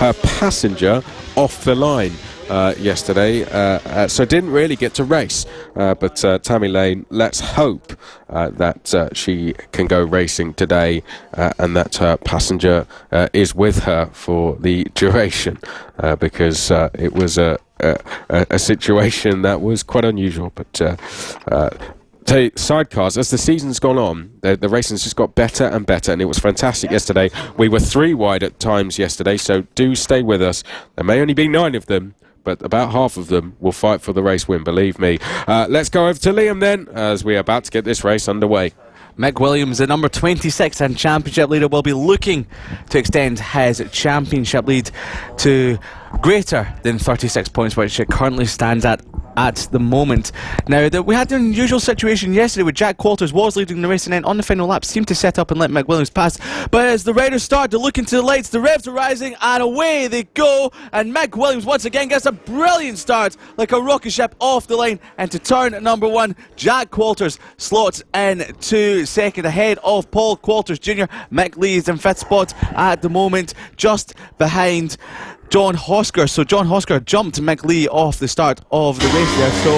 her passenger off the line yesterday, so didn't really get to race, but Tammy Lane, let's hope that she can go racing today, and that her passenger is with her for the duration, because it was a situation that was quite unusual. But sidecars, as the season's gone on, the racing's just got better and better, and it was fantastic yesterday. We were 3 wide at times yesterday, so do stay with us. There may only be 9 of them, but about half of them will fight for the race win, believe me. Let's go over to Liam then, as we are about to get this race underway. Mick Williams, the number 26 and championship leader, will be looking to extend his championship lead to greater than 36 points, which it currently stands at the moment. Now, we had an unusual situation yesterday where Jack Walters was leading the race and then on the final lap seemed to set up and let Mick Williams pass. But as the riders start to look into the lights, the revs are rising and away they go. And Mick Williams once again gets a brilliant start like a rocket ship off the line into turn number 1. Jack Walters slots into second ahead of Paul Walters Jr. Mick Lee is in 5th spot at the moment, just behind John Hosker. So John Hosker jumped Mick Lee off the start of the race there. So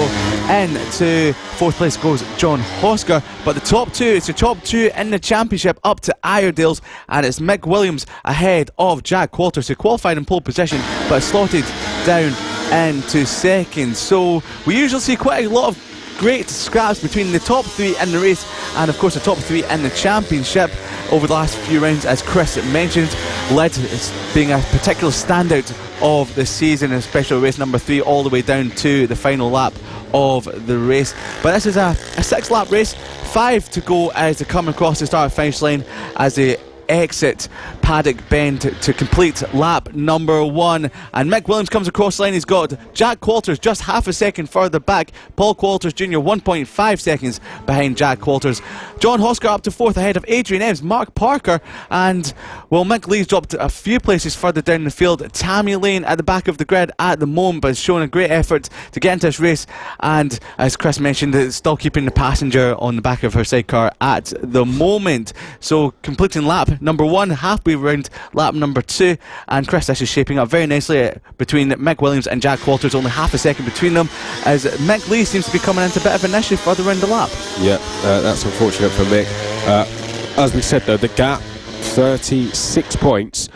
into 4th place goes John Hosker. But it's the top two in the championship up to Iredale's, and it's Mick Williams ahead of Jack Walters, who qualified in pole position but slotted down into second. So we usually see quite a lot of great scraps between the top 3 in the race and of course the top 3 in the championship over the last few rounds, as Chris mentioned, led as being a particular standout of the season, especially race number 3 all the way down to the final lap of the race. But this is a 6-lap race, 5 to go as they come across the start finish line as they exit Paddock Bend to complete lap number 1. And Mick Williams comes across the line. He's got Jack Walters just half a second further back, Paul Walters Jr. 1.5 seconds behind Jack Walters. John Hosker up to 4th ahead of Adrian Ems, Mark Parker, and well, Mick Lee's dropped a few places further down the field. Tammy Lane at the back of the grid at the moment, but has shown a great effort to get into this race, and as Chris mentioned, it's still keeping the passenger on the back of her sidecar at the moment. So completing lap number 1, halfway around lap number 2, and Chris, this is shaping up very nicely between Mick Williams and Jack Walters, only half a second between them, as Mick Lee seems to be coming into a bit of an issue further around the lap. Yeah, that's unfortunate for Mick. As we said though, the gap 36 points.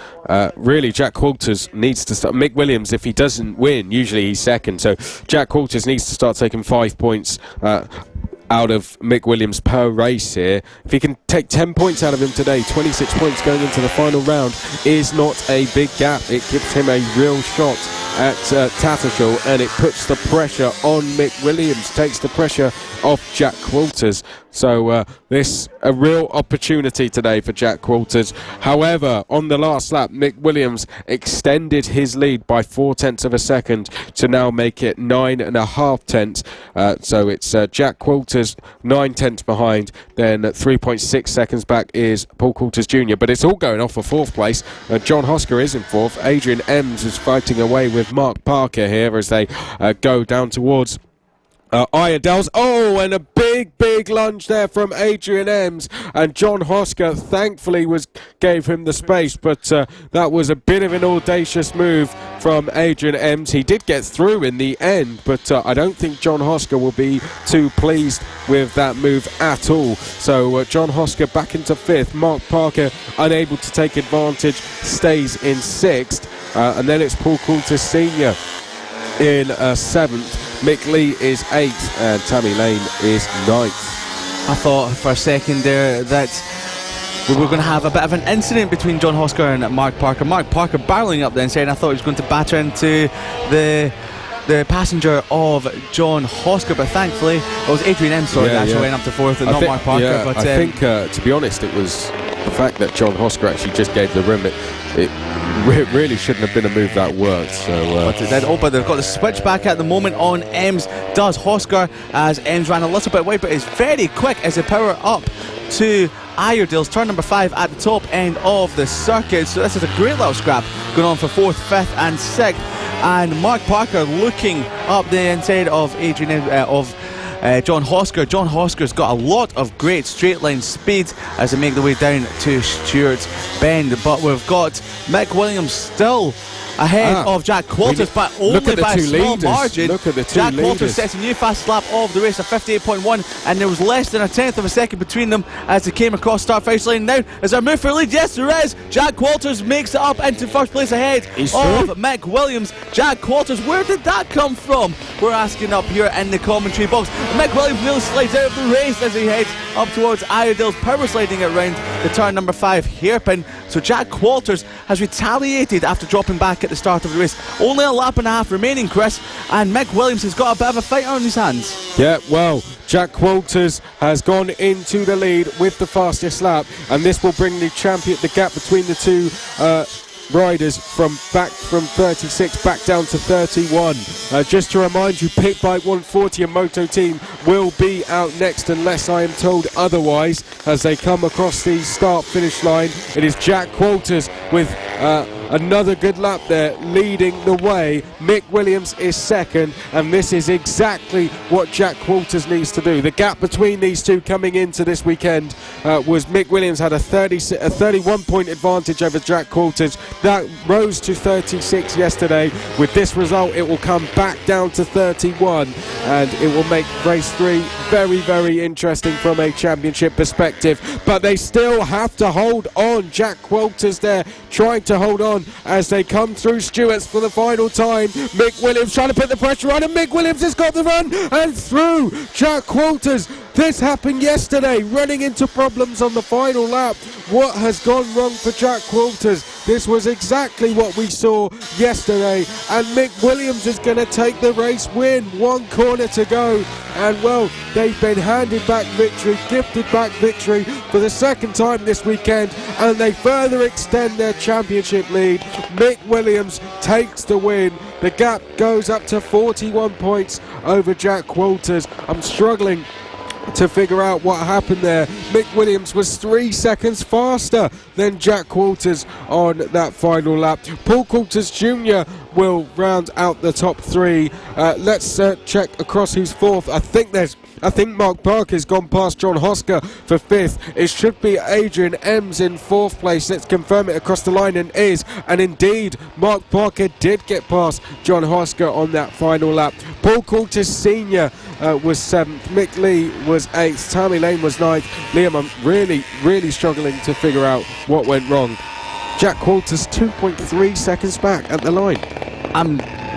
Really, Jack Walters needs to start. Mick Williams, if he doesn't win, usually he's second, so Jack Walters needs to start taking 5 points out of Mick Williams per race here. If he can take 10 points out of him today, 26 points going into the final round is not a big gap. It gives him a real shot at Tattershall, and it puts the pressure on Mick Williams, takes the pressure off Jack Walters. So this a real opportunity today for Jack Walters. However, on the last lap, Mick Williams extended his lead by 0.4 of a second to now make it 9.5 tenths. So it's Jack Walters 9 tenths behind, then 3.6 seconds back is Paul Walters Jr. But it's all going off for 4th place. John Hosker is in 4th. Adrian Ems is fighting away with Mark Parker here as they go down towards Iredale's. Oh, and a big lunge there from Adrian Ems, and John Hosker thankfully gave him the space, but that was a bit of an audacious move from Adrian Ems. He did get through in the end, but I don't think John Hosker will be too pleased with that move at all. So John Hosker back into 5th. Mark Parker unable to take advantage, stays in 6th, and then it's Paul Walters Sr. in 7th. Mick Lee is 8th and Tammy Lane is 9th. I thought for a second there that we were going to have a bit of an incident between John Hosker and Mark Parker. Mark Parker barreling up the inside, and I thought he was going to batter into the passenger of John Hosker, but thankfully it was Adrian Ems that actually went up to 4th and not Mark Parker. Yeah, but I think to be honest, it was the fact that John Hosker actually just gave the room. It really shouldn't have been a move that worked. So, but they've got the switch back at the moment on Ems. Does Hosker, as Ems ran a little bit wide, but is very quick as they power up to Iredale's turn number 5 at the top end of the circuit. So this is a great little scrap going on for 4th, 5th and 6th. And Mark Parker looking up the inside of Adrian of John Hosker. John Hosker's got a lot of great straight line speed as they make their way down to Stewart's Bend, but we've got Mick Williams still ahead of Jack Qualters, but only by a small margin. Look at the two Jack leaders. Qualters sets a new fastest lap of the race of 58.1, and there was less than a tenth of a second between them as they came across start finish line. Now, is there a move for a lead? Yes, there is. Jack Qualters makes it up into first place ahead of Mick Williams. Jack Qualters, where did that come from? We're asking up here in the commentary box. Mick Williams nearly slides out of the race as he heads up towards Iredale's, power sliding it round the turn number 5 hairpin. So Jack Qualters has retaliated after dropping back at the start of the race. Only a lap and a half remaining, Chris, and Mick Williams has got a bit of a fight on his hands. Yeah, well, Jack Qualters has gone into the lead with the fastest lap, and this will bring the gap between the two riders from 36 back down to 31. Just to remind you, Pit Bike 140 and Moto Team will be out next unless I am told otherwise as they come across the start finish line. It is Jack Qualters with another good lap there leading the way. Mick Williams is second, and this is exactly what Jack Qualters needs to do. The gap between these two coming into this weekend was Mick Williams had a 31 point advantage over Jack Qualters. That rose to 36 yesterday. With this result, it will come back down to 31, and it will make race 3 very, very interesting from a championship perspective. But they still have to hold on. Jack Qualters there trying to hold on as they come through Stewart's for the final time. Mick Williams trying to put the pressure on, and Mick Williams has got the run and through Jack Qualters. This happened yesterday, running into problems on the final lap. What has gone wrong for Jack Qualters? This was exactly what we saw yesterday, and Mick Williams is going to take the race win. 1 corner to go, and well, they've been handed back victory, gifted back victory for the second time this weekend, and they further extend their championship lead. Mick Williams takes the win. The gap goes up to 41 points over Jack Qualters. I'm struggling to figure out what happened there. Mick Williams was 3 seconds faster than Jack Qualters on that final lap. Paul Qualters Jr. will round out the top 3. Let's check across who's 4th. I think Mark Parker's gone past John Hosker for 5th. It should be Adrian Ems in 4th place. Let's confirm it across the line, and is. And indeed, Mark Parker did get past John Hosker on that final lap. Paul Qualters Sr. Was 7th. Mick Lee was 8th. Tammy Lane was 9th. Liam, I'm really struggling to figure out what went wrong. Jack Qualters 2.3 seconds back at the line.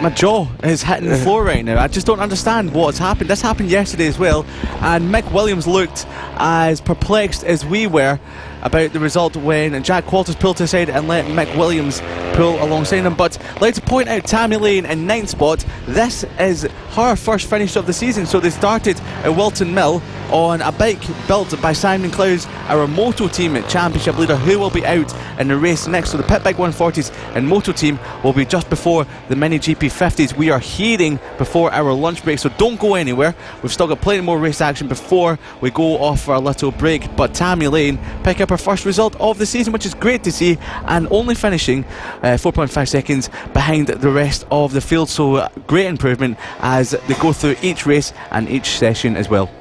My jaw is hitting the floor right now. I just don't understand what's happened. This happened yesterday as well, and Mick Williams looked as perplexed as we were about the result when Jack Qualters pulled to the side and let Mick Williams pull alongside him. But I'd like to point out Tammy Lane in 9th spot. This is her first finish of the season, so they started at Wilton Mill on a bike built by Simon Clowes, our Moto Team championship leader, who will be out in the race next. So the Pit Bike 140s and Moto Team will be just before the Mini GP 50s. We are heading before our lunch break, so don't go anywhere. We've still got plenty more race action before we go off for a little break. But Tammy Lane pick up her first result of the season, which is great to see, and only finishing 4.5 seconds behind the rest of the field. So great improvement as they go through each race and each session as well.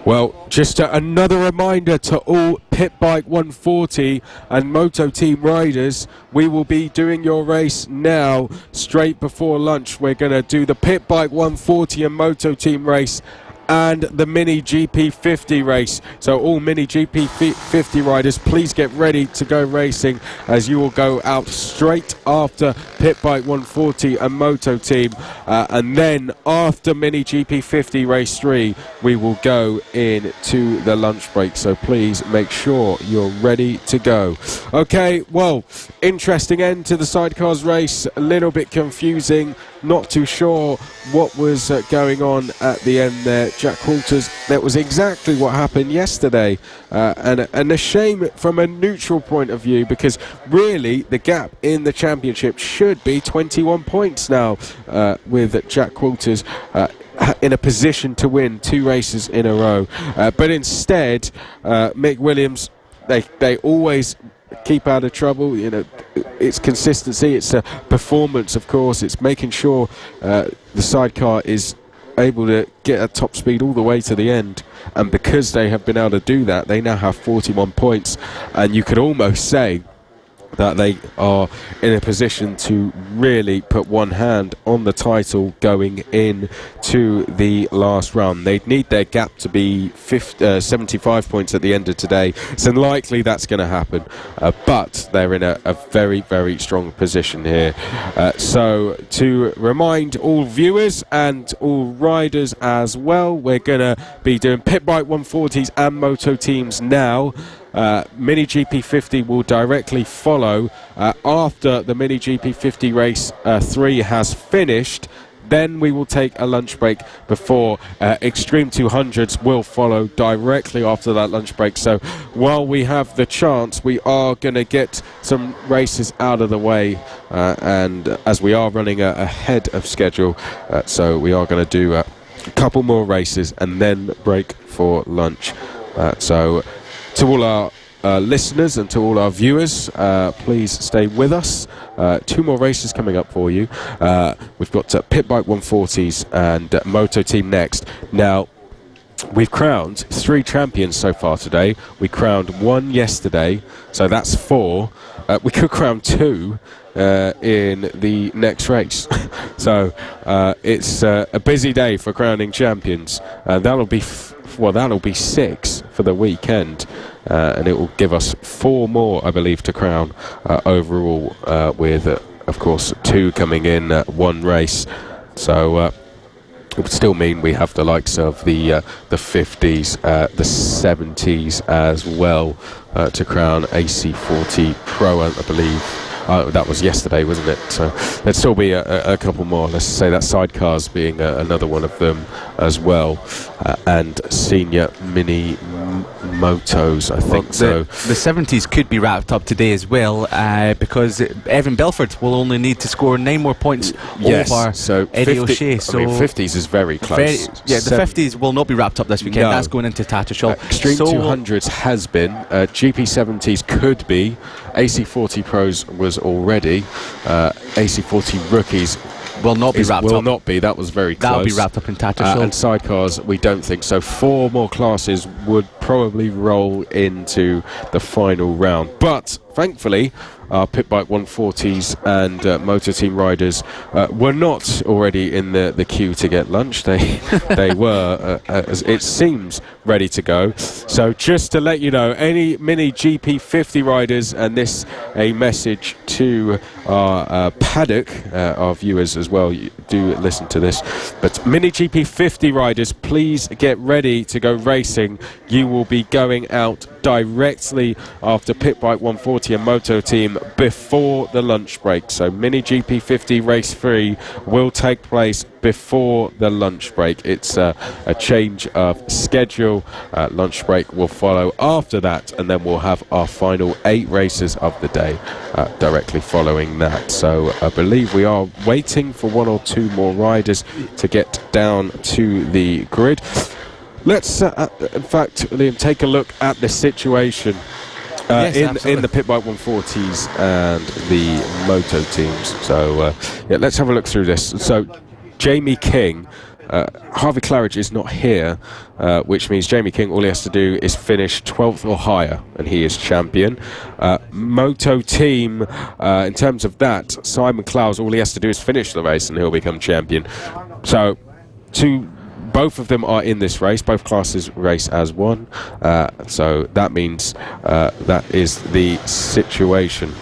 Well, just another reminder to all Pit Bike 140 and Moto Team riders, we will be doing your race now straight before lunch. We're going to do the Pit Bike 140 and Moto Team race and the Mini GP 50 race. So all Mini GP 50 riders, please get ready to go racing, as you will go out straight after Pit Bike 140 and Moto Team, and then after Mini GP 50 race 3 we will go into the lunch break. So please make sure you're ready to go. Okay, well, interesting end to the sidecars race, a little bit confusing, not too sure what was going on at the end there. Jack Qualters, that was exactly what happened yesterday, and a shame from a neutral point of view, because really the gap in the championship should be 21 points now, with Jack Qualters in a position to win 2 races in a row, but instead Mick Williams, they always keep out of trouble. You know, it's consistency, it's a performance, of course, it's making sure the sidecar is able to get at top speed all the way to the end, and because they have been able to do that, they now have 41 points, and you could almost say that they are in a position to really put one hand on the title going in to the last run. They'd need their gap to be 75 points at the end of today. It's unlikely that's going to happen, but they're in a very, very strong position here. So to remind all viewers and all riders as well, we're going to be doing pit bike 140s and moto teams now. Mini GP50 will directly follow after the Mini GP50 race 3 has finished. Then we will take a lunch break before Extreme 200s will follow directly after that lunch break. So while we have the chance, we are going to get some races out of the way, and as we are running ahead of schedule, so we are going to do a couple more races and then break for lunch. So to all our listeners and to all our viewers, please stay with us. 2 more races coming up for you. We've got Pit Bike 140s and Moto Team next. Now, we've crowned 3 champions so far today. We crowned 1 yesterday, so that's 4. We could crown 2 in the next race. So it's a busy day for crowning champions. That'll be 6 for the weekend, and it will give us 4 more, I believe, to crown overall, with of course 2 coming in 1 race. So it would still mean we have the likes of the 50s, the 70s as well to crown AC40 Pro, I believe. That was yesterday, wasn't it? So there'd still be a couple more. Let's say that sidecars being another one of them as well, and senior mini motos, I think. So the 70s could be wrapped up today as well, because Evan Belford will only need to score 9 more points over so Eddie 50, O'Shea. So 50s is very close. The 50s will not be wrapped up this weekend. No. That's going into Tattershall. Extreme 200s has been. GP70s could be. AC40 Pros was already. AC40 Rookies will not be wrapped up. Will not be. That was very close. That'll be wrapped up in Tattershall. And sidecars, we don't think so. 4 more classes would probably roll into the final round. But thankfully, our Pit Bike 140s and Motor Team riders were not already in the queue to get lunch. They were, as it seems, ready to go. So just to let you know, any Mini GP50 riders, and this a message to our paddock, our viewers as well, you do listen to this, but Mini GP50 riders, please get ready to go racing. You will be going out directly after Pit Bike 140 and Moto Team before the lunch break. So Mini GP50 race 3 will take place before the lunch break. It's a change of schedule. Lunch break will follow after that, and then we'll have our final 8 races of the day directly following that. So I believe we are waiting for 1 or 2 more riders to get down to the grid. Let's, in fact, Liam, take a look at the situation in the Pit Bike 140s and the Moto teams. So, yeah, let's have a look through this. So, Jamie King, Harvey Claridge is not here, which means Jamie King, all he has to do is finish 12th or higher, and he is champion. Moto team, in terms of that, Simon Clowes, all he has to do is finish the race, and he'll become champion. So, both of them are in this race. Both classes race as one. So that means that is the situation.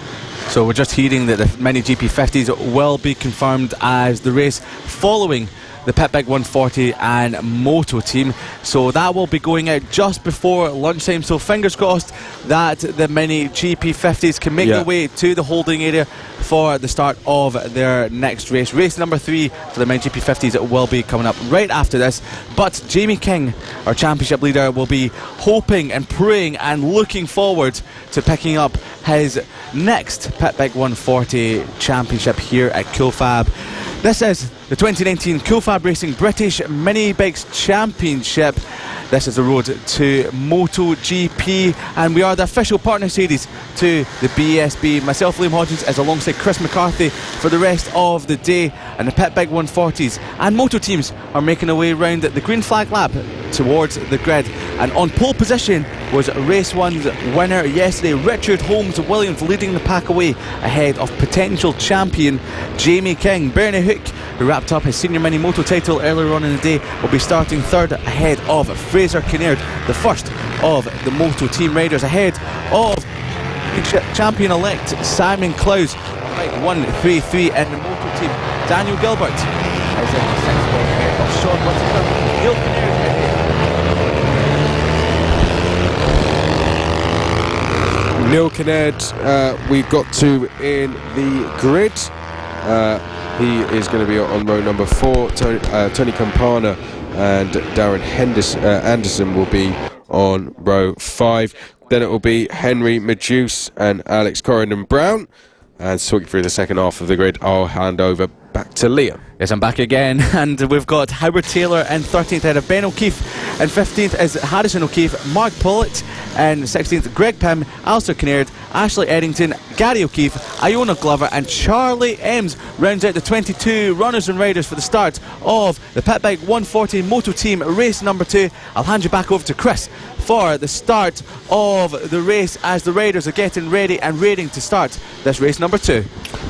So we're just hearing that the Mini GP50s will be confirmed as the race following the Pit Bike 140 and Moto team. So that will be going out just before lunchtime. So fingers crossed that the Mini GP50s can make their way to the holding area for the start of their next race. Race number 3 for the Mini GP50s will be coming up right after this. But Jamie King, our championship leader, will be hoping and praying and looking forward to picking up his next Pit Bike 140 championship here at FAB. This is the 2019 FAB-Racing British Mini Bikes Championship. This is the road to MotoGP, and we are the official partner series to the BSB. Myself, Liam Hodgins, is alongside Chris McCarthy for the rest of the day, and the Pit Big 140s and moto teams are making their way around the green flag lap towards the grid. And on pole position was race 1's winner yesterday, Richard Holmes Williams, leading the pack away ahead of potential champion Jamie King. Bernie Hook, who wrapped up his senior mini moto title earlier on in the day, will be starting third ahead of Fraser Kinnaird, the first of the moto team riders, ahead of champion-elect Simon Clowes, 133 in the moto team. Daniel Gilbert is in the sixth spot ahead of Sean Whittaker. Neil Kinnaird Neil Kinnaird, we got to in the grid. He is going to be on row number 4. Tony Campana and Darren Anderson will be on row 5. Then it will be Henry Meduse and Alex Corridon Brown. And talking through the second half of the grid, I'll hand over back to Liam. Yes, I'm back again, and we've got Howard Taylor in 13th ahead of Ben O'Keefe, and 15th is Harrison O'Keefe, Mark Pollitt, and 16th Greg Pym, Alistair Kinnaird, Ashley Eddington, Gary O'Keefe, Iona Glover and Charlie Ems rounds out the 22 runners and riders for the start of the Pit Bike 140 Moto Team race number 2. I'll hand you back over to Chris for the start of the race as the riders are getting ready and raring to start this race number 2.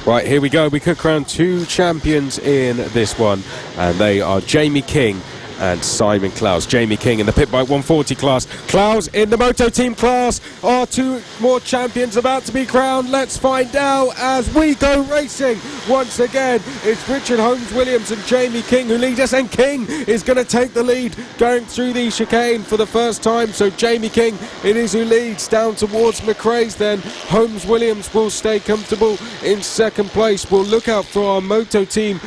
Right, here we go. We could crown 2 champions in this one, and they are Jamie King and Simon Clowes. Jamie King in the Pit Bike 140 class, Clowes in the Moto Team class. Are 2 more champions about to be crowned? Let's find out as we go racing. Once again, it's Richard Holmes Williams and Jamie King who lead us, and King is going to take the lead going through the chicane for the first time. So Jamie King, it is who leads down towards McRae's. Then Holmes Williams will stay comfortable in second place. We'll look out for our Moto Team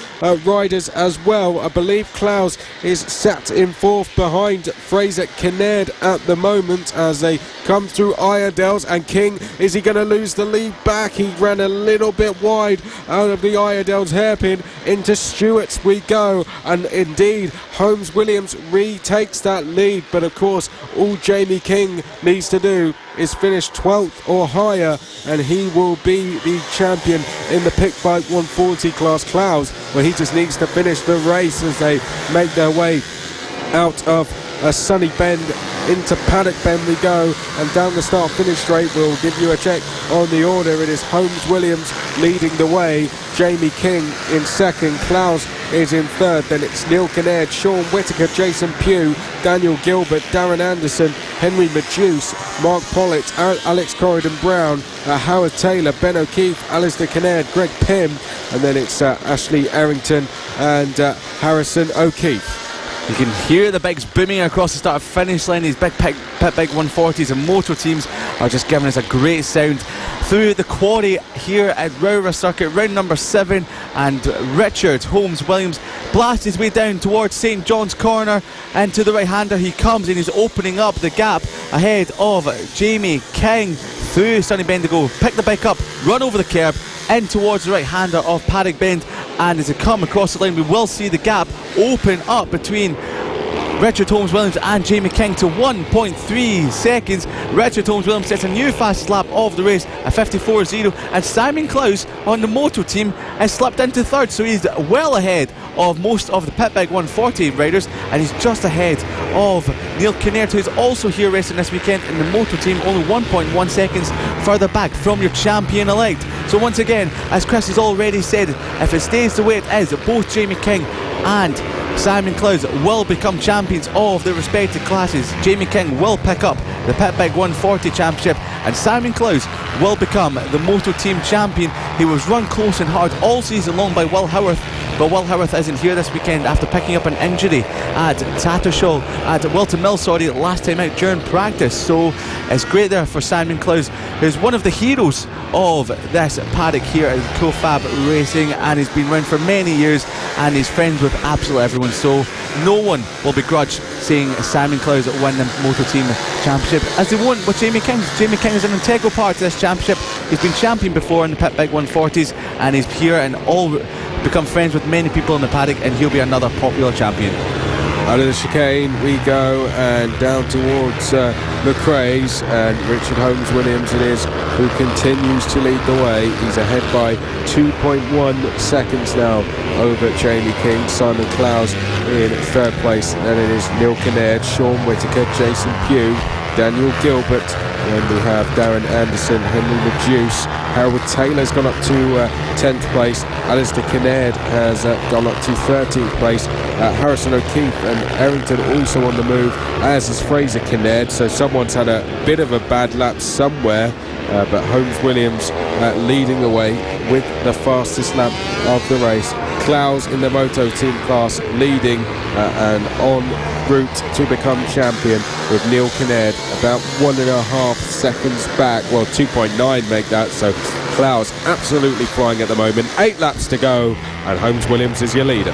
riders as well. I believe Clowes is sat in 4th behind Fraser Kinnaird at the moment as they come through Iredales. And King, is he going to lose the lead back? He ran a little bit wide out of the Iredales hairpin. Into Stewart's we go, and indeed Holmes Williams retakes that lead. But of course, all Jamie King needs to do is finish 12th or higher, and he will be the champion in the Pit Bike 140 class. Clowes, well, he just needs to finish the race as they make their way out of a Sunny Bend into Paddock Bend we go, and down the start finish straight. We'll give you a check on the order. It is Holmes Williams leading the way, Jamie King in second, Clowes is in third, then it's Neil Kinnaird, Sean Whittaker, Jason Pugh, Daniel Gilbert, Darren Anderson, Henry Meduse, Mark Pollitt, Alex Corridon Brown, Howard Taylor, Ben O'Keefe, Alistair Kinnaird, Greg Pym, and then it's Ashley Errington and Harrison O'Keefe. You can hear the bikes booming across the start finish line. These big Pit Bike 140s and moto teams are just giving us a great sound through the quarry here at Rowrah Circuit, round number 7, and Richard Holmes Williams blasts his way down towards St John's Corner, and to the right hander he comes, and he's opening up the gap ahead of Jamie King through Sunny Bendigo. Pick the bike up, run over the curb in towards the right hander of Paddock Bend, and as they come across the line we will see the gap open up between Richard Holmes Williams and Jamie King to 1.3 seconds. Richard Holmes Williams sets a new fastest lap of the race, a 54.0, and Simon Clowes on the moto team has slipped into third, so he's well ahead of most of the Pit Bike 140 riders, and he's just ahead of Neil Kinnaird, who's also here racing this weekend in the moto team, only 1.1 seconds further back from your champion elect. So once again, as Chris has already said, if it stays the way it is, both Jamie King and Simon Clowes will become champions of their respective classes. Jamie King will pick up the Pit Bike 140 Championship, and Simon Clowes will become the Moto Team champion. He was run close and hard all season long by Will Howarth, but Will Howarth isn't here this weekend after picking up an injury at Tattershall, at Wilton Mill, last time out during practice. So it's great there for Simon Clowes, who's one of the heroes of this paddock here at FAB-Racing, and he's been around for many years and he's friends with absolutely everyone, so no one will begrudge seeing Simon Clowes win the Moto Team Championship, as they won't with Jamie King. Jamie King is an integral part of this championship. He's been champion before in the Pit Bike 140s, and he's here in all become friends with many people in the paddock, and he'll be another popular champion. Out of the chicane we go, and down towards McRae's, and Richard Holmes Williams it is who continues to lead the way. He's ahead by 2.1 seconds now over Jamie King. Simon Clowes in third place. Then it is Neil Kinnaird, Sean Whittaker, Jason Pugh, Daniel Gilbert, and we have Darren Anderson, Henry Majuce. Harold Taylor's gone up to 10th place. Alistair Kinnaird has gone up to 13th place. Harrison O'Keefe and Errington also on the move, as is Fraser Kinnaird. So someone's had a bit of a bad lap somewhere, but Holmes Williams leading the way with the fastest lap of the race. Clowes in the moto team class leading and en route to become champion, with Neil Kinnaird about 1.5 seconds back. Well, 2.9 make that, so Clowes absolutely flying at the moment. 8 laps to go, and Holmes Williams is your leader.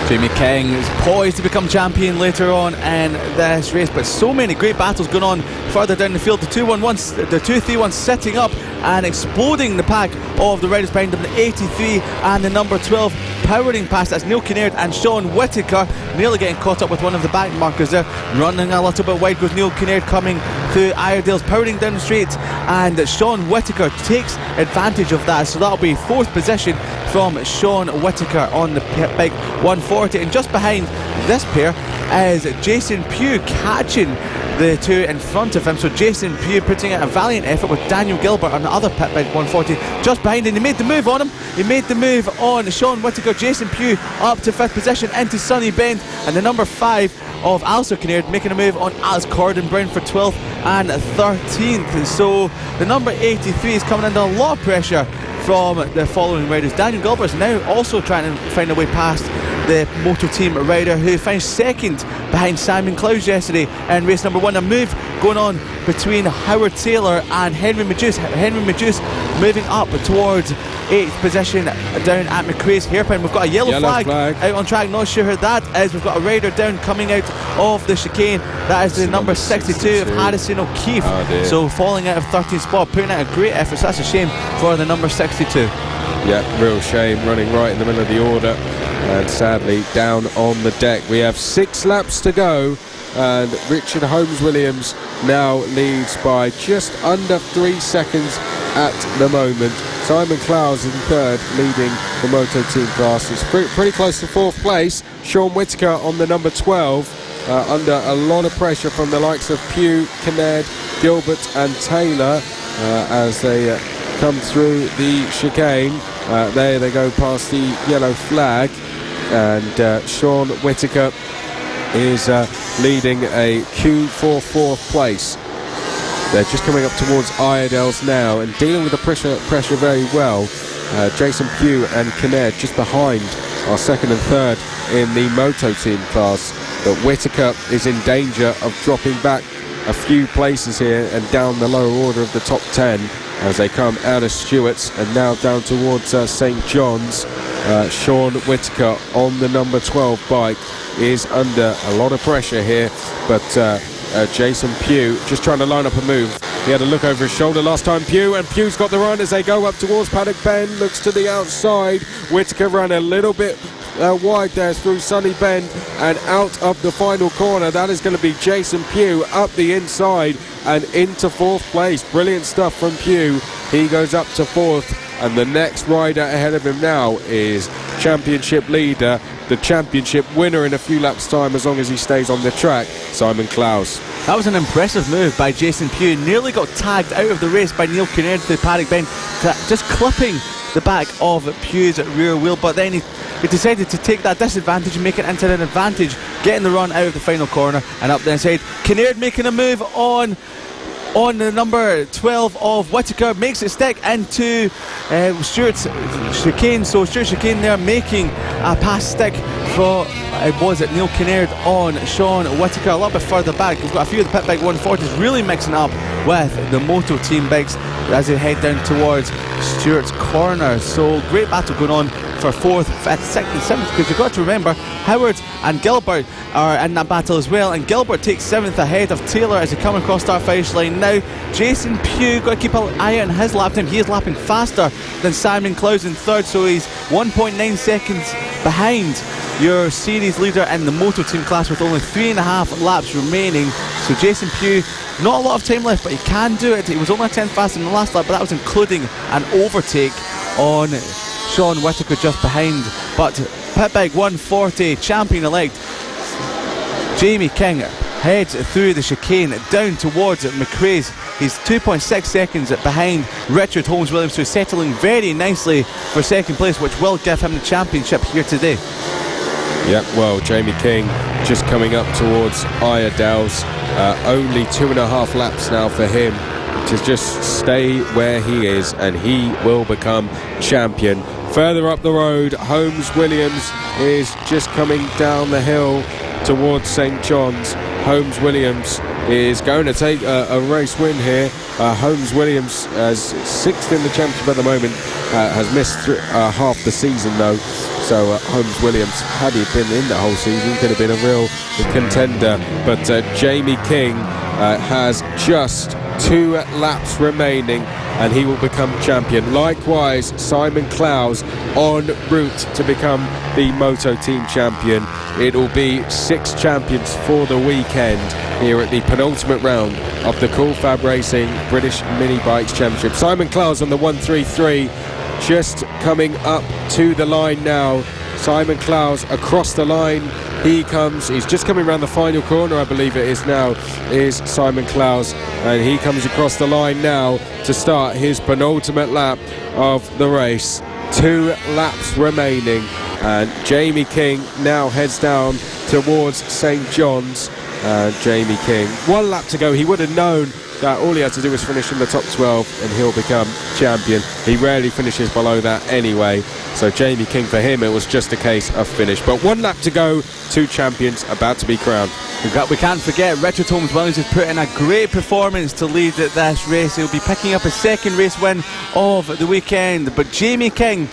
Jamie King is poised to become champion later on in this race, but so many great battles going on further down the field. The 2-3-1 setting up and exploding the pack of the riders behind them. The 83 and the number 12 powering past. That's Neil Kinnaird and Sean Whittaker, nearly getting caught up with one of the back markers there. Running a little bit wide goes Neil Kinnaird, coming through Iredale's, powering down the straight, and Sean Whittaker takes advantage of that. So that'll be 4th position from Sean Whittaker on the big 140, and just behind this pair is Jason Pugh catching the two in front of him. So Jason Pugh putting out a valiant effort with Daniel Gilbert on the other pit bike 140 just behind, and he made the move on him. He made the move on Sean Whittaker. Jason Pugh up to 5th position into Sunny Bend, and the number 5 of Alistair Kinnaird making a move on Alex Corden Brown for 12th and 13th. So the number 83 is coming under a lot of pressure from the following riders. Daniel Gilbert is now also trying to find a way past the Moto Team rider who finished 2nd behind Simon Clowes yesterday in race number 1. A move going on between Howard Taylor and Henry Majuce. Henry Majuce moving up towards 8th position down at McRae's hairpin. We've got a yellow flag out on track. Not sure who that is. We've got a rider down coming out of the chicane. That is the number 62 of Harrison O'Keefe. So falling out of 13th spot, putting out a great effort. So that's a shame for the number 62. Yeah, real shame, running right in the middle of the order, and sadly down on the deck. We have 6 laps to go, and Richard Holmes Williams now leads by just under 3 seconds at the moment. Simon Clowes in 3rd, leading the Moto Team class. It's pretty close to 4th place. Sean Whittaker on the number 12, under a lot of pressure from the likes of Pugh, Kinnaird, Gilbert and Taylor as they come through the chicane. There they go past the yellow flag, and Sean Whittaker is leading a Q for 4th place. They're just coming up towards Iredale's now and dealing with the pressure very well. Jason Pugh and Kinnaird just behind are 2nd and 3rd in the Moto Team class, but Whittaker is in danger of dropping back a few places here and down the lower order of the top 10 as they come out of Stewart's and now down towards St John's. Sean Whittaker on the number 12 bike is under a lot of pressure here, but Jason Pugh just trying to line up a move. He had a look over his shoulder last time, Pugh, and Pugh's got the run as they go up towards Paddock Bend. Looks to the outside. Whittaker ran a little bit wide there through Sunny Bend and out of the final corner. That is going to be Jason Pugh up the inside and into 4th place. Brilliant stuff from Pugh. He goes up to 4th, and the next rider ahead of him now is championship leader, the championship winner in a few laps time as long as he stays on the track, Simon Clowes. That was an impressive move by Jason Pugh. Nearly got tagged out of the race by Neil Kinnaird through Paddock Bend, just clipping the back of Pugh's rear wheel, but then he decided to take that disadvantage and make it into an advantage, getting the run out of the final corner and up the inside. Kinnaird making a move on the number 12 of Whittaker, makes it stick into Stewart's chicane. So Stewart's chicane there making a pass stick for Neil Kinnaird on Sean Whittaker. A little bit further back, we've got a few of the pit bike 140s really mixing up with the Moto Team bikes as they head down towards Stewart's corner. So great battle going on for 4th, 5th, 6th and 7th, because you've got to remember Howard and Gilbert are in that battle as well, and Gilbert takes 7th ahead of Taylor as they come across start finish line now. Jason Pugh, got to keep an eye on his lap time. He is lapping faster than Simon Clowes in 3rd, so he's 1.9 seconds behind your series leader in the Moto Team class with only 3.5 laps remaining. So Jason Pugh, not a lot of time left, but he can do it. He was only a 10th faster in the last lap, but that was including an overtake on Sean Whittaker just behind. But Pitbag 140 champion-elect Jamie King heads through the chicane down towards McRae's. He's 2.6 seconds behind Richard Holmes-Williams, who's settling very nicely for 2nd place, which will give him the championship here today. Yeah, well, Jamie King just coming up towards Iredale's. Only 2.5 laps now for him to just stay where he is, and he will become champion. Further up the road, Holmes-Williams is just coming down the hill towards St John's. Holmes-Williams is going to take a race win here. Holmes-Williams, as 6th in the championship at the moment, has missed half the season though. So Holmes-Williams, had he been in the whole season, could have been a real contender. But Jamie King has just 2 laps remaining, and he will become champion. Likewise, Simon Clowes en route to become the Moto Team champion. It'll be 6 champions for the weekend here at the penultimate round of the Cool Fab Racing British Mini Bikes Championship. Simon Clowes on the 133, just coming up to the line now. Simon Clowes across the line. He comes, he's just coming around the final corner, I believe it is now, is Simon Clowes, and he comes across the line now to start his penultimate lap of the race. 2 laps remaining, and Jamie King now heads down towards St John's. Jamie King, 1 lap to go. He would have known that all he had to do was finish in the top 12 and he'll become champion. He rarely finishes below that anyway, so Jamie King, for him it was just a case of finish. But 1 lap to go, 2 champions about to be crowned. We can't forget Richard Holmes-Williams has put in a great performance to lead this race. He'll be picking up his 2nd race win of the weekend. But Jamie King,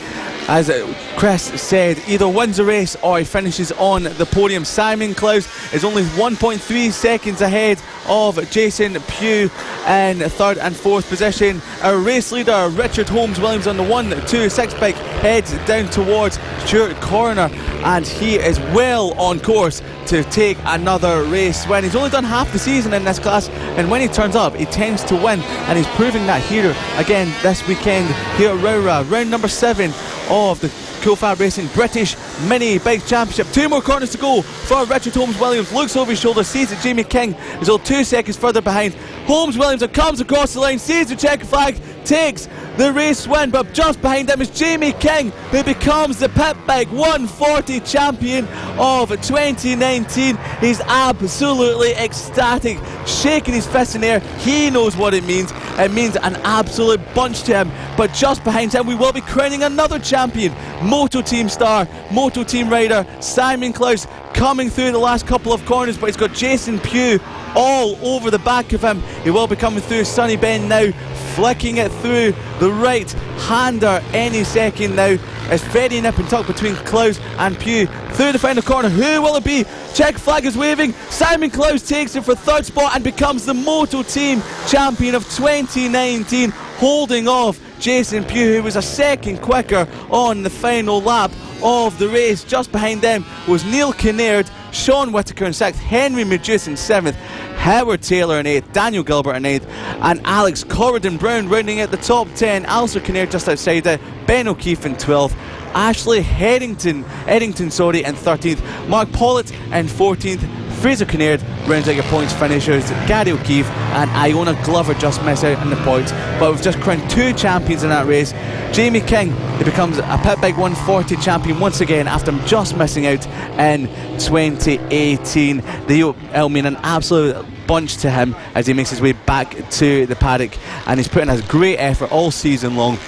as Chris said, either wins the race or he finishes on the podium. Simon Clowes is only 1.3 seconds ahead of Jason Pugh in 3rd and 4th position. Our race leader Richard Holmes-Williams on the 126 bike heads down towards Stuart Corner, and he is well on course to take another race win. He's only done half the season in this class, and when he turns up he tends to win, and he's proving that here again this weekend here at Rowrah. Round number 7 of the Cool Fab Racing British Mini Bike Championship. 2 more corners to go for Richard Holmes-Williams. Looks over his shoulder, sees that Jamie King is all 2 seconds further behind. Holmes-Williams comes across the line, sees the checker flag, takes the race win, but just behind him is Jamie King, who becomes the Pitbag 140 champion of 2019. He's absolutely ecstatic, shaking his fist in the air. He knows what it means. It means an absolute bunch to him. But just behind him we will be crowning another champion, Moto Team star, Moto Team rider Simon Clowes, coming through the last couple of corners, but he's got Jason Pugh all over the back of him. He will be coming through Sunny Bend now, flicking it through the right hander any second now. It's very nip and tuck between Clowes and Pugh through the final corner. Who will it be? Check flag is waving. Simon Clowes takes it for 3rd spot and becomes the Moto Team champion of 2019, holding off Jason Pugh, who was a second quicker on the final lap of the race. Just behind them was Neil Kinnaird, Sean Whittaker in 6th, Henry Meduse in 7th, Howard Taylor in 8th, Daniel Gilbert in 8th, and Alex Corridon-Brown rounding out the top 10. Alistair Kinnaird just outside it, Ben O'Keefe in 12th, Ashley Eddington in 13th, Mark Pollitt in 14th, Fraser Kinnaird rounds out your points finishers. Gary O'Keefe and Iona Glover just miss out on the points, but we've just crowned 2 champions in that race. Jamie King, he becomes a Pitbag 140 champion once again after just missing out in 2018. It'll mean an absolute bunch to him as he makes his way back to the paddock, and he's put in a great effort all season long,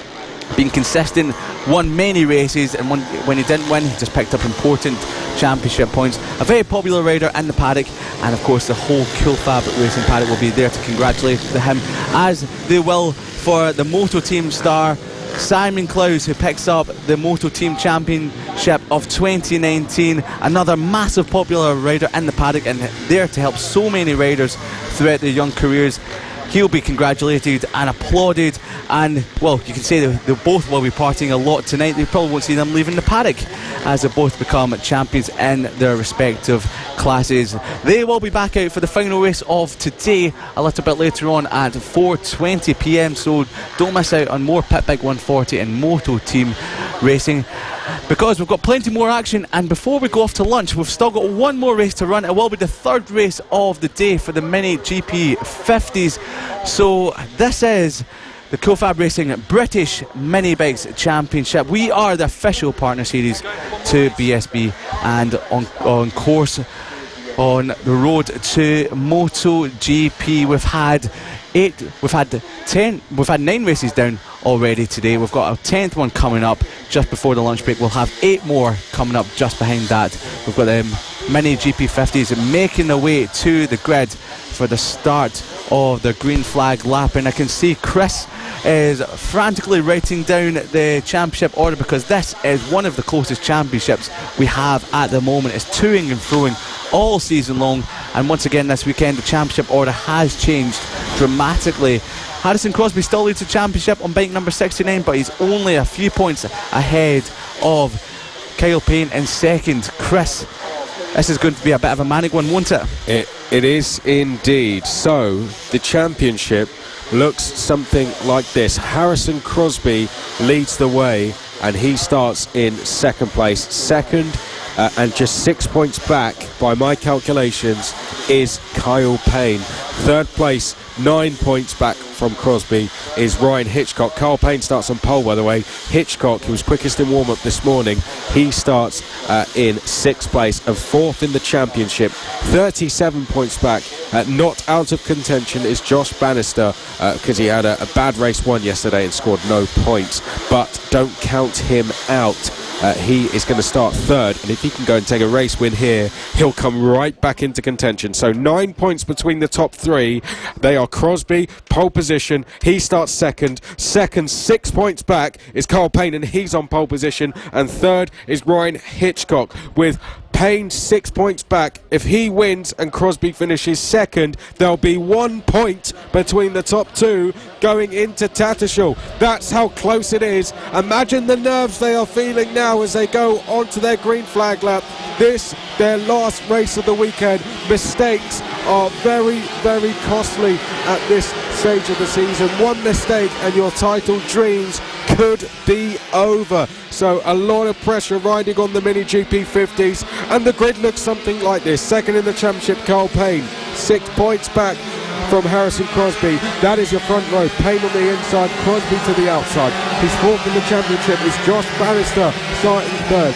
been consistent, won many races, and when he didn't win, he just picked up important championship points. A very popular rider in the paddock, and of course the whole Cool Fab Racing paddock will be there to congratulate him, as they will for the Moto Team star Simon Clowes, who picks up the Moto Team Championship of 2019. Another massive popular rider in the paddock and there to help so many riders throughout their young careers. He'll be congratulated and applauded, and well, you can say they both will be partying a lot tonight. You probably won't see them leaving the paddock as they both become champions in their respective classes. They will be back out for the final race of today a little bit later on at 4:20 p.m, so don't miss out on more Pit Bike 140 and Moto Team Racing, because we've got plenty more action. And before we go off to lunch, we've still got one more race to run. It will be the third race of the day for the Mini GP 50s. So this is the FAB-Racing British Mini Bikes Championship. We are the official partner series to BSB, and on course on the road to MotoGP. We've had 9 races down already today. We've got a 10th one coming up just before the lunch break. We'll have 8 more coming up just behind that. We've got the Mini GP50s making their way to the grid for the start of the green flag lap, and I can see Chris is frantically writing down the championship order, because this is one of the closest championships we have at the moment. It's toing and froing all season long, and once again this weekend the championship order has changed dramatically. Harrison Crosby still leads the championship on bike number 69, but he's only a few points ahead of Kyle Payne in second. Chris, this is going to be a bit of a manic one, won't it? It is indeed. So the championship looks something like this. Harrison Crosby leads the way, and he starts in second place. Second, and just 6 points back by my calculations, is Kyle Payne. Third place, 9 points back from Crosby, is Ryan Hitchcock. Kyle Payne starts on pole, by the way. Hitchcock, who was quickest in warm-up this morning, he starts in 6th place and 4th in the championship. 37 points back. Not out of contention is Josh Bannister, because he had a bad race 1 yesterday and scored no points. But don't count him out. He is going to start 3rd, and if he can go and take a race win here, he'll come right back into contention. So 9 points between the top 3. They are Crosby, pole position, he starts second. 6 points back is Carl Payne, and he's on pole position. And 3rd is Ryan Hitchcock, with Payne 6 points back. If he wins and Crosby finishes second, there'll be 1 point between the top 2 going into Tattershall. That's how close it is. Imagine the nerves they are feeling now as they go onto their green flag lap. This, their last race of the weekend. Mistakes are very, very costly at this stage of the season. One mistake and your title dreams could be over. So a lot of pressure riding on the Mini GP 50s, and the grid looks something like this. Second in the championship, Carl Payne, 6 points back from Harrison Crosby. That is your front row. Payne on the inside, Crosby to the outside. His 4th in the championship is Josh Bannister, starting 3rd.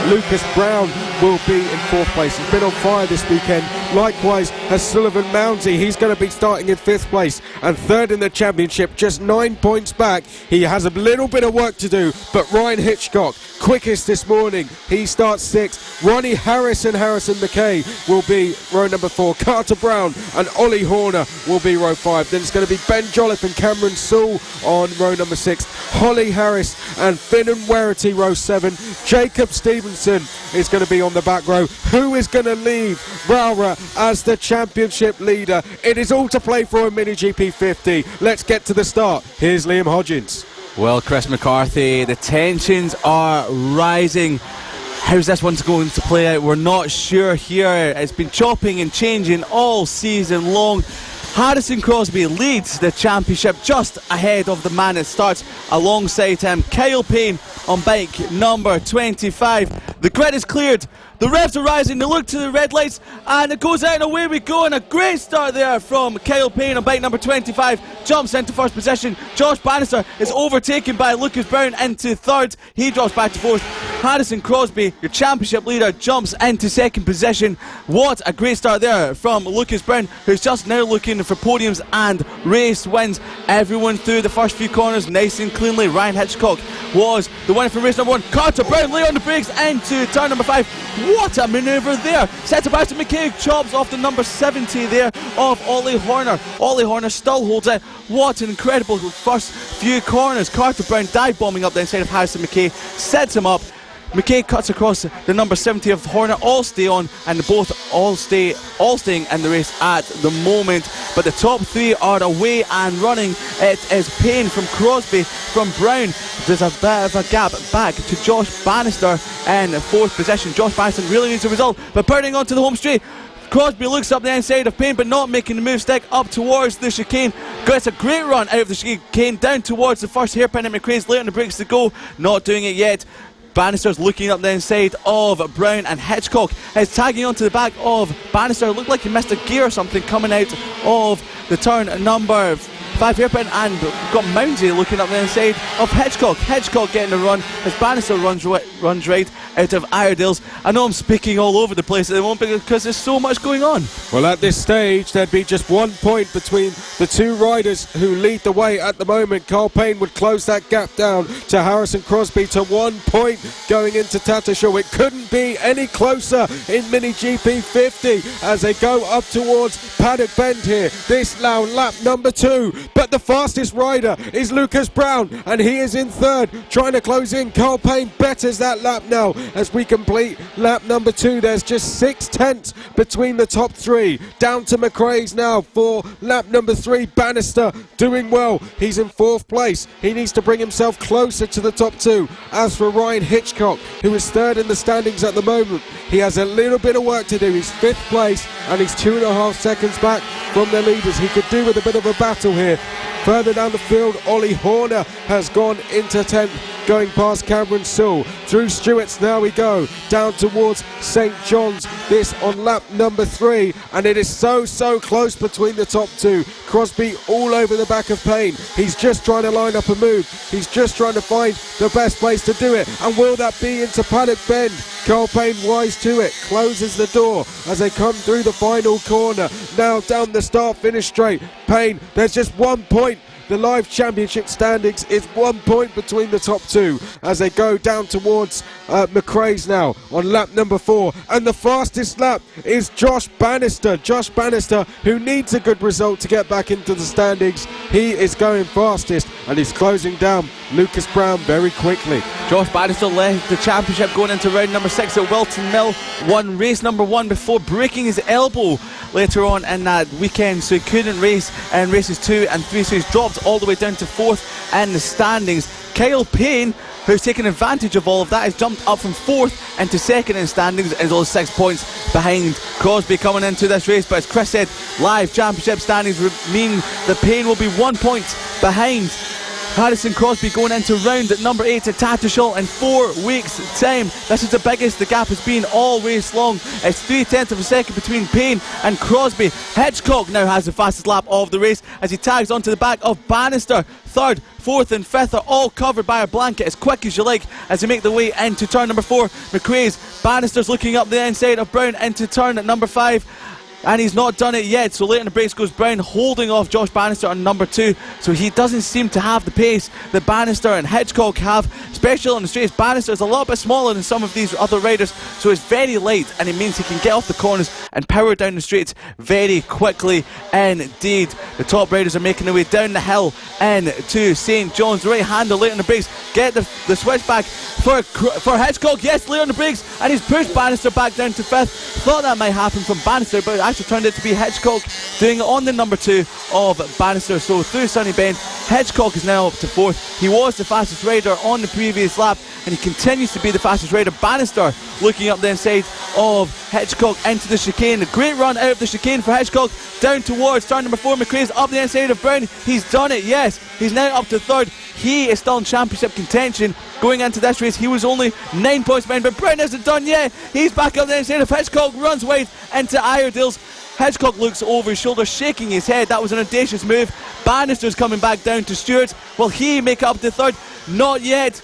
Lucas Brown will be in 4th place. He's been on fire this weekend. Likewise has Sullivan Mounsey. He's going to be starting in 5th place and 3rd in the championship, just 9 points back. He has a little bit of work to do, but Ryan Hitchcock, quickest this morning, he starts 6th. Ronnie Harris and Harrison McKay will be row number 4. Carter Brown and Ollie Horner will be row 5. Then it's going to be Ben Jolliffe and Cameron Sewell on row number 6. Holly Harris and Finn and Werity row 7. Jacob Stevenson is going to be on the back row. Who is going to leave Rowrah as the championship leader? It is all to play for a Mini GP 50. Let's get to the start. Here's Liam Hodgins. Well, Chris McCarthy, the tensions are rising. How's this one's going to play out? We're not sure here. It's been chopping and changing all season long. Harrison Crosby leads the championship just ahead of the man that starts alongside him, Kyle Payne, on bike number 25. The grid is cleared. The revs are rising, they look to the red lights, and it goes out and away we go. And a great start there from Kyle Payne on bike number 25. Jumps into 1st position. Josh Bannister is overtaken by Lucas Brown into 3rd. He drops back to 4th. Harrison Crosby, your championship leader, jumps into 2nd position. What a great start there from Lucas Brown, who's just now looking for podiums and race wins. Everyone through the first few corners nice and cleanly. Ryan Hitchcock was the winner from race number 1. Carter Brown lay on the brakes into to turn number 5. What a manoeuvre there. Set about McKay chops off the number 70 there of Ollie Horner. Ollie Horner still holds it. What an incredible first few corners. Carter Brown dive bombing up the inside of Harrison McKay, sets him up. McKay cuts across the number 70 of Horner, all stay on, and both all staying in the race at the moment. But the top 3 are away and running. It is Payne from Crosby, from Brown. There's a bit of a gap back to Josh Bannister in 4th position. Josh Bannister really needs a result, but burning onto the home straight. Crosby looks up the inside of Payne, but not making the move stick up towards the chicane. Gets a great run out of the chicane down towards the first hairpin at McRae's. Late on the brakes to go, not doing it yet. Bannister's looking up the inside of Brown, and Hitchcock is tagging onto the back of Bannister. Looked like he missed a gear or something coming out of the turn number 5 hairpin, and got Moundsy looking up the inside of Hitchcock. Hitchcock getting the run as Bannister runs right out of Iredale's. I know I'm speaking all over the place at the moment because there's so much going on. Well, at this stage, there'd be just 1 point between the 2 riders who lead the way at the moment. Carl Payne would close that gap down to Harrison Crosby to 1 point going into Tattershaw. It couldn't be any closer in Mini GP 50 as they go up towards Paddock Bend here. This now lap number 2, but the fastest rider is Lucas Brown, and he is in 3rd, trying to close in. Carl Payne betters that lap now as we complete lap number 2. There's just 6/10 between the top 3. Down to McRae's now for lap number 3. Bannister doing well. He's in 4th place. He needs to bring himself closer to the top 2. As for Ryan Hitchcock, who is 3rd in the standings at the moment, he has a little bit of work to do. He's 5th place and he's 2.5 seconds back from the leaders. He could do with a bit of a battle here. Further down the field, Ollie Horner has gone into 10th, going past Cameron Sewell. Through Stewart's now we go, down towards St John's, this on lap number 3, and it is so close between the top 2. Crosby all over the back of Payne. He's just trying to line up a move. He's just trying to find the best place to do it, and will that be into Paddock Bend? Carl Payne wise to it, closes the door as they come through the final corner. Now down the start-finish straight. Payne, there's just 1 point. The live championship standings is 1 point between the top 2 as they go down towards McRae's now on lap number 4, and the fastest lap is Josh Bannister. Josh Bannister, who needs a good result to get back into the standings. He is going fastest and he's closing down Lucas Brown very quickly. Josh Bannister led the championship going into round number 6 at Wilton Mill. Won race number 1 before breaking his elbow later on in that weekend, so he couldn't race in races 2 and 3, so he's dropped all the way down to 4th in the standings. Kyle Payne, who's taken advantage of all of that, has jumped up from 4th into 2nd in standings and is only 6 points behind Crosby coming into this race. But as Chris said, live championship standings mean that Payne will be 1 point behind Harrison Crosby going into round at number 8 at Tattershaw in 4 weeks' time. This is the biggest the gap has been all race long. It's 0.3 of a second between Payne and Crosby. Hitchcock now has the fastest lap of the race as he tags onto the back of Bannister. 3rd, 4th and 5th are all covered by a blanket, as quick as you like, as they make their way into turn number 4. McRae's. Bannister's looking up the inside of Brown into turn at number 5. And he's not done it yet, so late in the brakes goes Brown, holding off Josh Bannister on number 2. So he doesn't seem to have the pace that Bannister and Hitchcock have, especially on the straights. Bannister is a little bit smaller than some of these other riders, so it's very light, and it means he can get off the corners and power down the straights very quickly indeed. The top riders are making their way down the hill into St John's. The right hander late on the brakes, get the switch back for Hitchcock. Yes, late on the brakes, and he's pushed Bannister back down to 5th. Thought that might happen from Bannister, but actually turned out to be Hitchcock doing it on the number 2 of Bannister. So through Sunny Bend, Hitchcock is now up to 4th. He was the fastest rider on the previous lap, and he continues to be the fastest rider. Bannister looking up the inside of Hitchcock into the chicane. A great run out of the chicane for Hitchcock down towards turn number 4. McRae's up the inside of Brown. He's done it, yes. He's now up to 3rd. He is still in championship contention going into this race. He was only 9 points behind, but Brown isn't done yet. He's back up the inside of Hitchcock, runs wide into Iredale's. Hitchcock looks over his shoulder, shaking his head. That was an audacious move. Bannister's coming back down to Stewart. Will he make it up to 3rd? Not yet.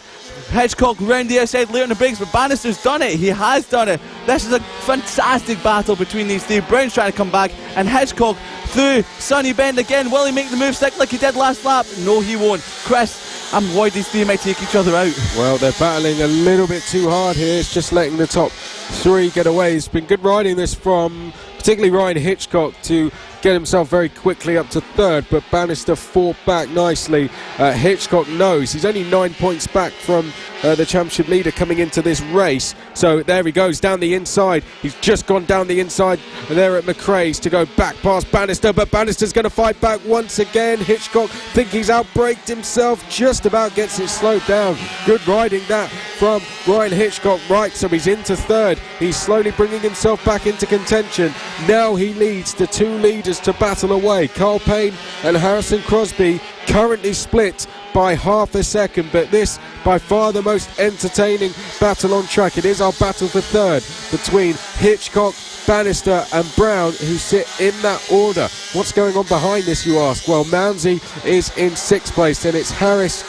Hitchcock round the outside later in the brakes, but Bannister's done it. He has done it. This is a fantastic battle between these three. Brown's trying to come back, and Hitchcock through Sunny Bend again. Will he make the move stick like he did last lap? No, he won't. Chris, I'm worried these three might take each other out. Well, they're battling a little bit too hard here. It's just letting the top three get away. It's been good riding this from particularly Ryan Hitchcock to get himself very quickly up to third, but Bannister fought back nicely. Hitchcock knows he's only 9 points back from the championship leader coming into this race. So there he goes down the inside. He's just gone down the inside there at McRae's to go back past Bannister, but Bannister's going to fight back once again. Hitchcock think he's outbraked himself, just about gets it slowed down. Good riding that from Ryan Hitchcock. Right, so he's into third. He's slowly bringing himself back into contention. Now he leads the two leaders to battle away. Carl Payne and Harrison Crosby currently split by half a second, but this by far the most entertaining battle on track. It is our battle for third between Hitchcock, Bannister and Brown, who sit in that order. What's going on behind this, you ask? Well, Mounsey is in sixth place, and it's Harris,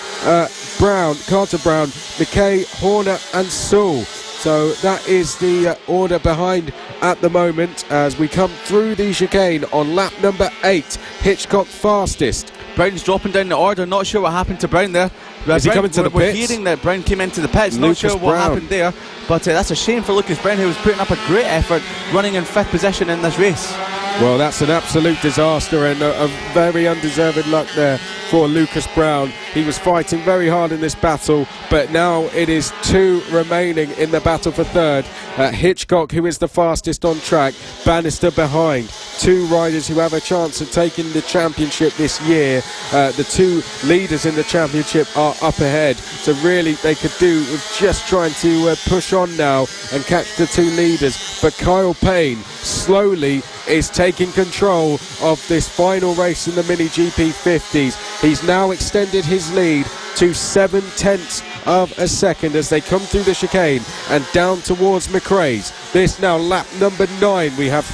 Brown, Carter Brown, McKay, Horner and Sewell. So that is the order behind at the moment as we come through the chicane on lap number 8. Hitchcock fastest. Brown's dropping down the order. Not sure what happened to Brown there. Is he coming to the We're pits? hearing that Brown came into the pits. Lucas Not sure what Brown. happened there, but that's a shame for Lucas Brown, who was putting up a great effort, running in 5th position in this race. Well, that's an absolute disaster and a very undeserved luck there for Lucas Brown. He was fighting very hard in this battle, but now it is two remaining in the battle for third. Hitchcock, who is the fastest on track, Bannister behind. Two riders who have a chance of taking the championship this year. The two leaders in the championship are up ahead, so really they could do with just trying to push on now and catch the two leaders. But Kyle Payne slowly is taking control of this final race in the Mini GP 50s. He's now extended his lead to 7/10 of a second as they come through the chicane and down towards McRae's. This now lap number 9. We have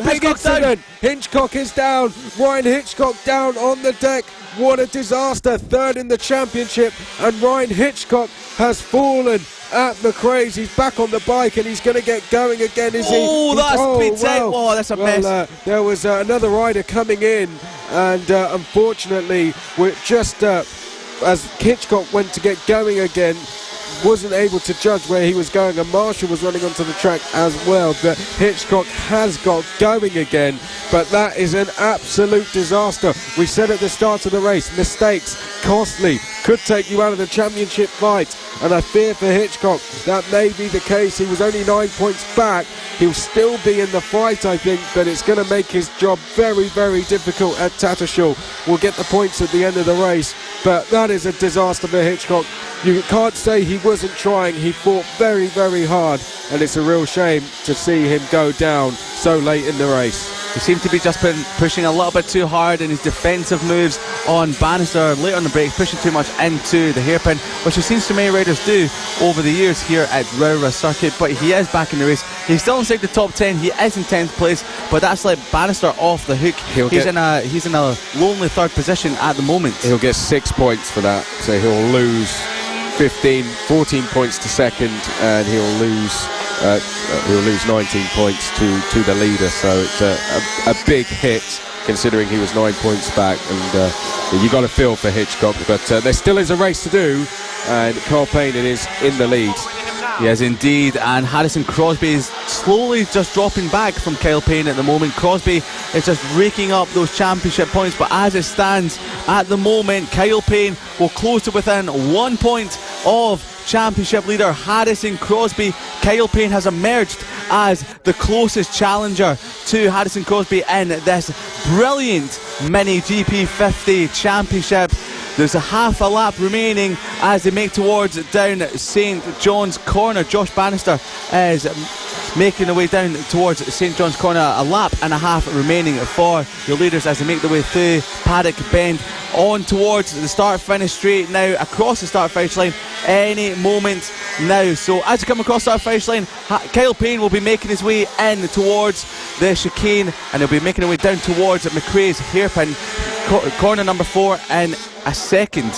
big accident. Hitchcock is down. Ryan Hitchcock down on the deck. What a disaster. Third in the championship, and Ryan Hitchcock has fallen at McRae's. He's back on the bike and he's going to get going again, is he? Oh, that's that's a mess. There was another rider coming in, and unfortunately, we're just as Hitchcock went to get going again, wasn't able to judge where he was going, and Marshall was running onto the track as well, but Hitchcock has got going again. But that is an absolute disaster. We said at the start of the race, mistakes, costly, could take you out of the championship fight, and I fear for Hitchcock that may be the case. He was only 9 points back. He'll still be in the fight, I think, but it's going to make his job very, very difficult at Tattershall. We'll get the points at the end of the race, but that is a disaster for Hitchcock. You can't say he wasn't trying. He fought very, very hard, and it's a real shame to see him go down so late in the race. He seemed to be just pushing a little bit too hard in his defensive moves on Bannister later on the break, pushing too much into the hairpin, which he seems to many riders do over the years here at Rowrah Circuit. But he is back in the race. He's still inside the top 10. He is in 10th place, but that's let Bannister off the hook. He's in a lonely third position at the moment. He'll get 6 points for that, so he'll lose 14 points to second, and he'll lose 19 points to the leader. So it's a big hit, considering he was 9 points back, and you got to feel for Hitchcock. But there still is a race to do, and Carl Payne is in the lead. Yes, indeed, and Harrison Crosby is slowly just dropping back from Kyle Payne at the moment. Crosby is just raking up those championship points, but as it stands at the moment, Kyle Payne will close to within 1 point of championship leader Harrison Crosby. Kyle Payne has emerged as the closest challenger to Harrison Crosby in this brilliant Mini GP50 championship. There's a half a lap remaining as they make towards down St John's Corner. Josh Bannister is making their way down towards St John's Corner. A lap and a half remaining for the leaders as they make their way through Paddock Bend on towards the start-finish straight now, across the start-finish line any moment now. So as you come across the start-finish line, Kyle Payne will be making his way in towards the chicane, and he'll be making his way down towards McRae's hairpin, corner number 4 in a second.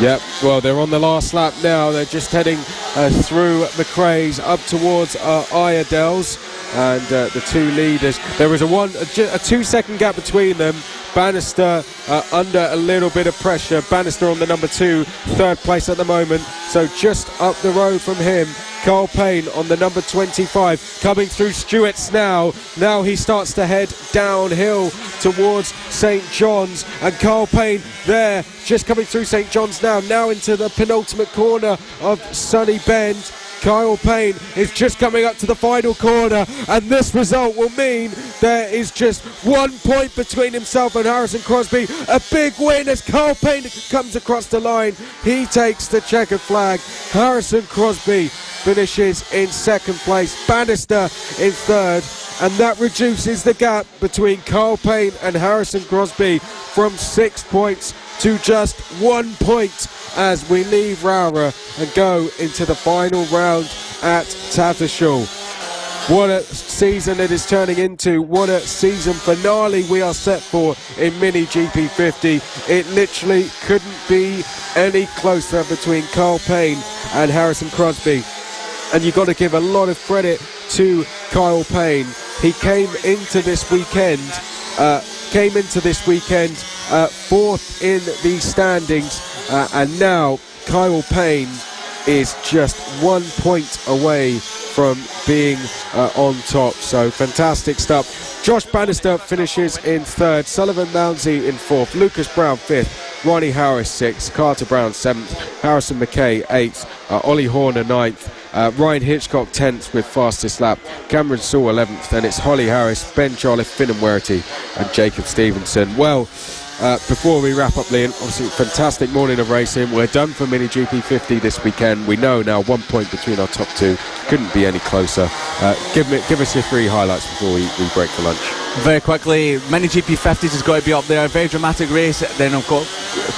Yep, well, they're on the last lap now. They're just heading through McRae's up towards Iredale's. and the two leaders. There was a 2-second gap between them. Bannister under a little bit of pressure. Bannister on the number 2, third place at the moment. So just up the road from him, Carl Payne on the number 25, coming through Stewart's now. Now he starts to head downhill towards St John's, and Carl Payne there, just coming through St John's now into the penultimate corner of Sunny Bend. Kyle Payne is just coming up to the final corner, and this result will mean there is just 1 point between himself and Harrison Crosby. A big win as Kyle Payne comes across the line. He takes the checkered flag. Harrison Crosby finishes in second place, Bannister in third, and that reduces the gap between Kyle Payne and Harrison Crosby from 6 points to just 1 point as we leave Rowrah and go into the final round at Tattershall. What a season it is turning into. What a season finale we are set for in Mini GP50. It literally couldn't be any closer between Carl Payne and Harrison Crosby. And you've got to give a lot of credit to Kyle Payne. He came into this weekend fourth in the standings, and now Kyle Payne is just 1 point away from being on top. So fantastic stuff. Josh Bannister finishes in third, Sullivan Mounsey in fourth, Lucas Brown fifth, Ronnie Harris sixth, Carter Brown seventh, Harrison McKay eighth, Ollie Horner ninth, Ryan Hitchcock 10th with fastest lap, Cameron Saul 11th, and it's Holly Harris, Ben Jolliffe, Finn Werty and Jacob Stevenson. Well, before we wrap up, Liam, obviously fantastic morning of racing. We're done for Mini GP50 this weekend. We know now 1 point between our top two. Couldn't be any closer. Give us your three highlights before we break for lunch. Very quickly, Mini GP50s has got to be up there. Very dramatic race. Then of course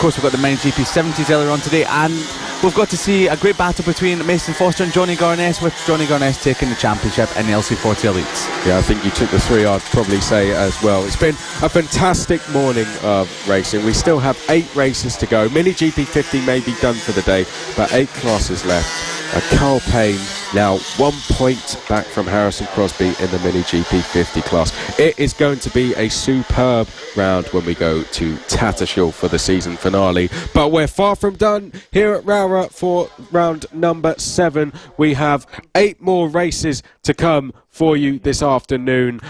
we've got the Mini GP70s earlier on today, and we've got to see a great battle between Mason Foster and Johnny Garness, with Johnny Garness taking the championship in the LC40 Elites. Yeah, I think you took the three, I'd probably say as well. It's been a fantastic morning of racing. We still have 8 races to go. Mini GP50 may be done for the day, but 8 classes left. Carl Payne now 1 point back from Harrison Crosby in the Mini GP50 class. It is going to be a superb round when we go to Tattershall for the season finale, but we're far from done here at Rowrah for round number 7. We have 8 more races to come for you this afternoon.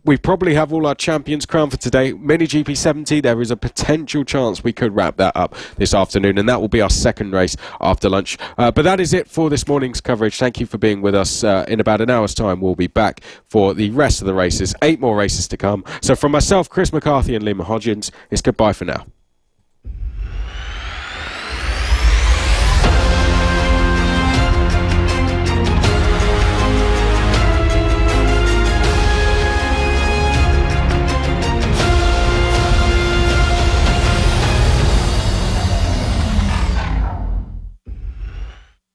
We probably have all our champions crowned for today. Mini GP70, there is a potential chance we could wrap that up this afternoon, and that will be our second race after lunch. But that is it for this morning's coverage. Thank you for being with us. In about an hour's time, we'll be back for the rest of the races. 8 more races to come. So from myself, Chris McCarthy and Liam Hodgins, it's goodbye for now.